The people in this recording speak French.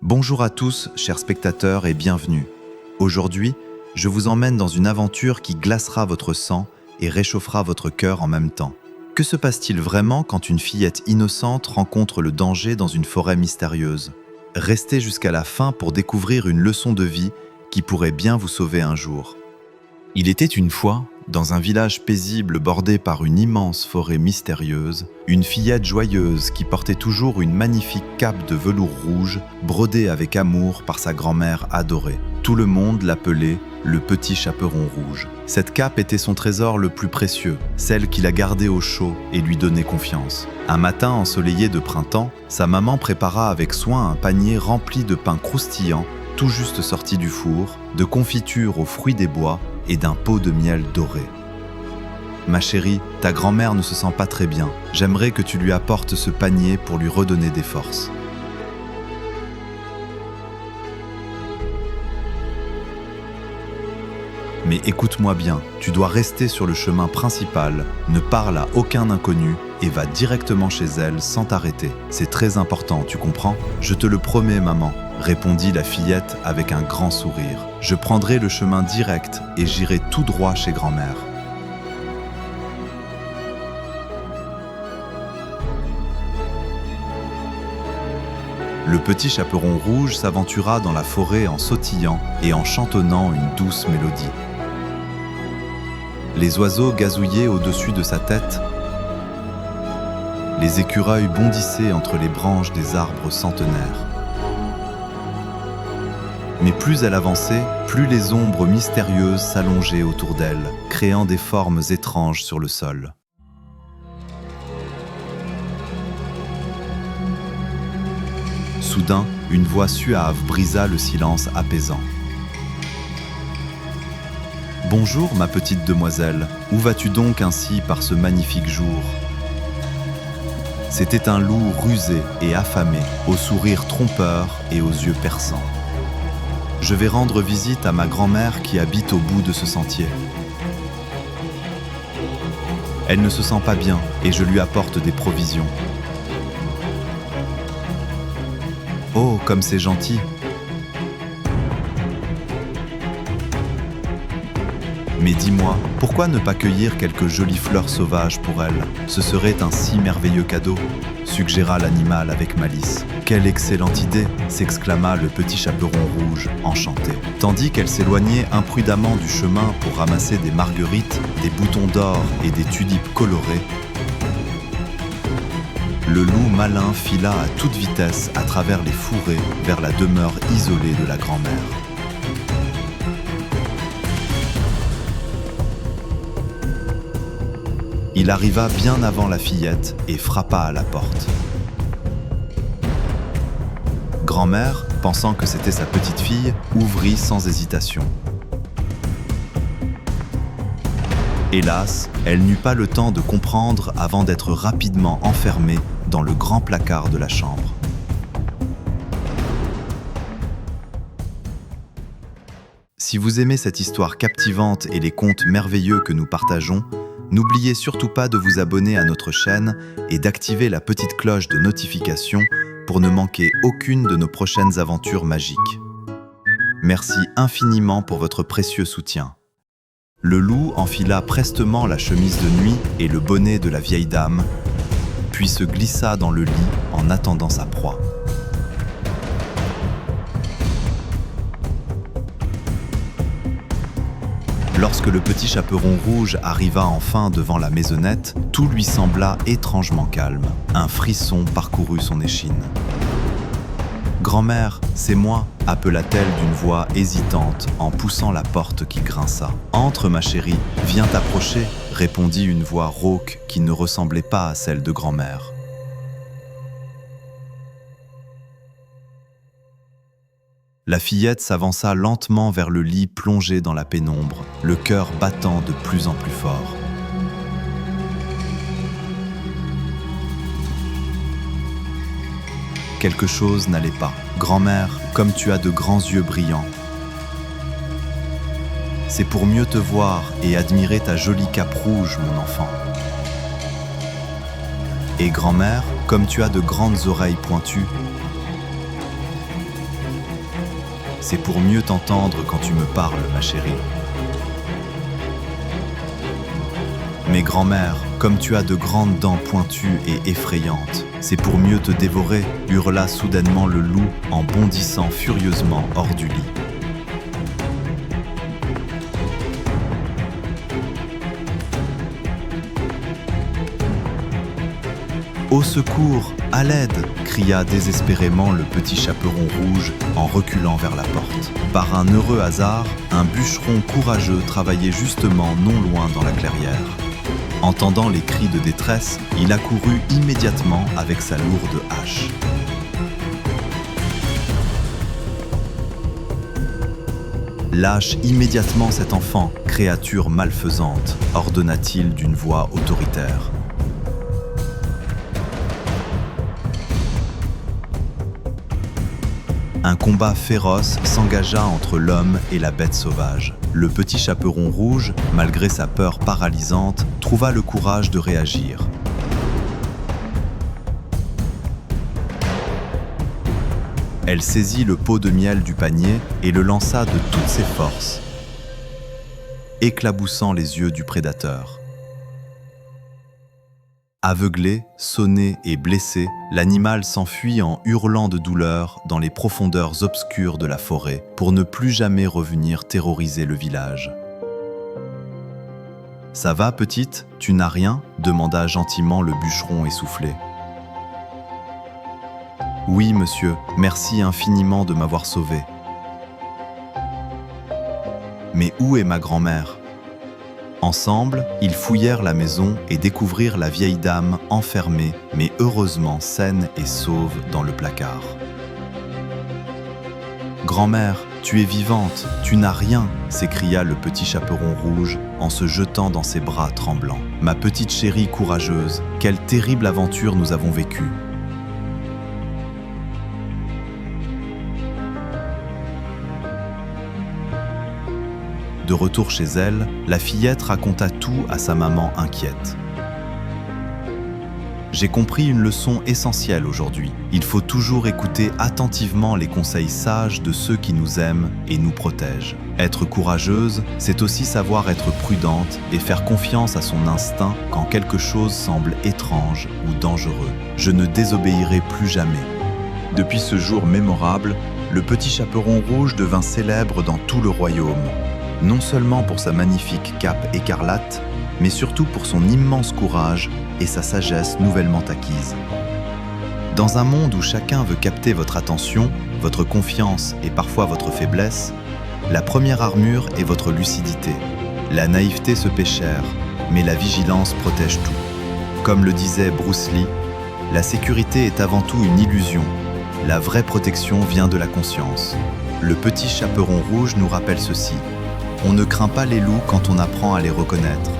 Bonjour à tous, chers spectateurs, et bienvenue. Aujourd'hui, je vous emmène dans une aventure qui glacera votre sang et réchauffera votre cœur en même temps. Que se passe-t-il vraiment quand une fillette innocente rencontre le danger dans une forêt mystérieuse? Restez jusqu'à la fin pour découvrir une leçon de vie qui pourrait bien vous sauver un jour. Il était une fois, dans un village paisible bordé par une immense forêt mystérieuse, une fillette joyeuse qui portait toujours une magnifique cape de velours rouge brodée avec amour par sa grand-mère adorée. Tout le monde l'appelait le petit chaperon rouge. Cette cape était son trésor le plus précieux, celle qui la gardait au chaud et lui donnait confiance. Un matin ensoleillé de printemps, sa maman prépara avec soin un panier rempli de pain croustillant, tout juste sorti du four, de confitures aux fruits des bois et d'un pot de miel doré. « Ma chérie, ta grand-mère ne se sent pas très bien. J'aimerais que tu lui apportes ce panier pour lui redonner des forces. » Mais écoute-moi bien, tu dois rester sur le chemin principal, ne parle à aucun inconnu et va directement chez elle sans t'arrêter. C'est très important, tu comprends? Je te le promets, maman, répondit la fillette avec un grand sourire. Je prendrai le chemin direct et j'irai tout droit chez grand-mère. Le petit chaperon rouge s'aventura dans la forêt en sautillant et en chantonnant une douce mélodie. Les oiseaux gazouillaient au-dessus de sa tête. Les écureuils bondissaient entre les branches des arbres centenaires. Mais plus elle avançait, plus les ombres mystérieuses s'allongeaient autour d'elle, créant des formes étranges sur le sol. Soudain, une voix suave brisa le silence apaisant. « Bonjour, ma petite demoiselle, où vas-tu donc ainsi par ce magnifique jour ?» C'était un loup rusé et affamé, au sourire trompeur et aux yeux perçants. « Je vais rendre visite à ma grand-mère qui habite au bout de ce sentier. Elle ne se sent pas bien et je lui apporte des provisions. » Oh, comme c'est gentil! Mais dis-moi, pourquoi ne pas cueillir quelques jolies fleurs sauvages pour elle? Ce serait un si merveilleux cadeau, suggéra l'animal avec malice. Quelle excellente idée! S'exclama le petit chaperon rouge, enchanté. Tandis qu'elle s'éloignait imprudemment du chemin pour ramasser des marguerites, des boutons d'or et des tulipes colorées, le loup malin fila à toute vitesse à travers les fourrés vers la demeure isolée de la grand-mère. Il arriva bien avant la fillette et frappa à la porte. Grand-mère, pensant que c'était sa petite fille, ouvrit sans hésitation. Hélas, elle n'eut pas le temps de comprendre avant d'être rapidement enfermée dans le grand placard de la chambre. Si vous aimez cette histoire captivante et les contes merveilleux que nous partageons, n'oubliez surtout pas de vous abonner à notre chaîne et d'activer la petite cloche de notification pour ne manquer aucune de nos prochaines aventures magiques. Merci infiniment pour votre précieux soutien. Le loup enfila prestement la chemise de nuit et le bonnet de la vieille dame, puis se glissa dans le lit en attendant sa proie. Lorsque le petit chaperon rouge arriva enfin devant la maisonnette, tout lui sembla étrangement calme. Un frisson parcourut son échine. « Grand-mère, c'est moi !» appela-t-elle d'une voix hésitante en poussant la porte qui grinça. « Entre, ma chérie, viens t'approcher !» répondit une voix rauque qui ne ressemblait pas à celle de grand-mère. La fillette s'avança lentement vers le lit plongé dans la pénombre, le cœur battant de plus en plus fort. Quelque chose n'allait pas. « Grand-mère, comme tu as de grands yeux brillants. C'est pour mieux te voir et admirer ta jolie cape rouge, mon enfant. Et grand-mère, comme tu as de grandes oreilles pointues. c'est pour mieux t'entendre quand tu me parles, ma chérie. Mais grand-mère, comme tu as de grandes dents pointues et effrayantes, c'est pour mieux te dévorer, hurla soudainement le loup en bondissant furieusement hors du lit. Au secours, à l'aide, cria désespérément le petit chaperon rouge en reculant vers la porte. Par un heureux hasard, un bûcheron courageux travaillait justement non loin dans la clairière. Entendant les cris de détresse, il accourut immédiatement avec sa lourde hache. Lâche immédiatement cet enfant, créature malfaisante, ordonna-t-il d'une voix autoritaire. Un combat féroce s'engagea entre l'homme et la bête sauvage. Le petit chaperon rouge, malgré sa peur paralysante, trouva le courage de réagir. Elle saisit le pot de miel du panier et le lança de toutes ses forces, éclaboussant les yeux du prédateur. Aveuglé, sonné et blessé, l'animal s'enfuit en hurlant de douleur dans les profondeurs obscures de la forêt pour ne plus jamais revenir terroriser le village. « Ça va, petite? Tu n'as rien ?» demanda gentiment le bûcheron essoufflé. « Oui, monsieur, merci infiniment de m'avoir sauvé. »« Mais où est ma grand-mère ?» Ensemble, ils fouillèrent la maison et découvrirent la vieille dame enfermée, mais heureusement saine et sauve dans le placard. « Grand-mère, tu es vivante, tu n'as rien !» s'écria le petit chaperon rouge en se jetant dans ses bras tremblants. « Ma petite chérie courageuse, quelle terrible aventure nous avons vécue !» De retour chez elle, la fillette raconta tout à sa maman inquiète. « J'ai compris une leçon essentielle aujourd'hui. Il faut toujours écouter attentivement les conseils sages de ceux qui nous aiment et nous protègent. Être courageuse, c'est aussi savoir être prudente et faire confiance à son instinct quand quelque chose semble étrange ou dangereux. Je ne désobéirai plus jamais. » Depuis ce jour mémorable, le petit chaperon rouge devint célèbre dans tout le royaume. Non seulement pour sa magnifique cape écarlate, mais surtout pour son immense courage et sa sagesse nouvellement acquise. Dans un monde où chacun veut capter votre attention, votre confiance et parfois votre faiblesse, la première armure est votre lucidité. La naïveté se paie cher, mais la vigilance protège tout. Comme le disait Bruce Lee, la sécurité est avant tout une illusion. La vraie protection vient de la conscience. Le petit chaperon rouge nous rappelle ceci. On ne craint pas les loups quand on apprend à les reconnaître.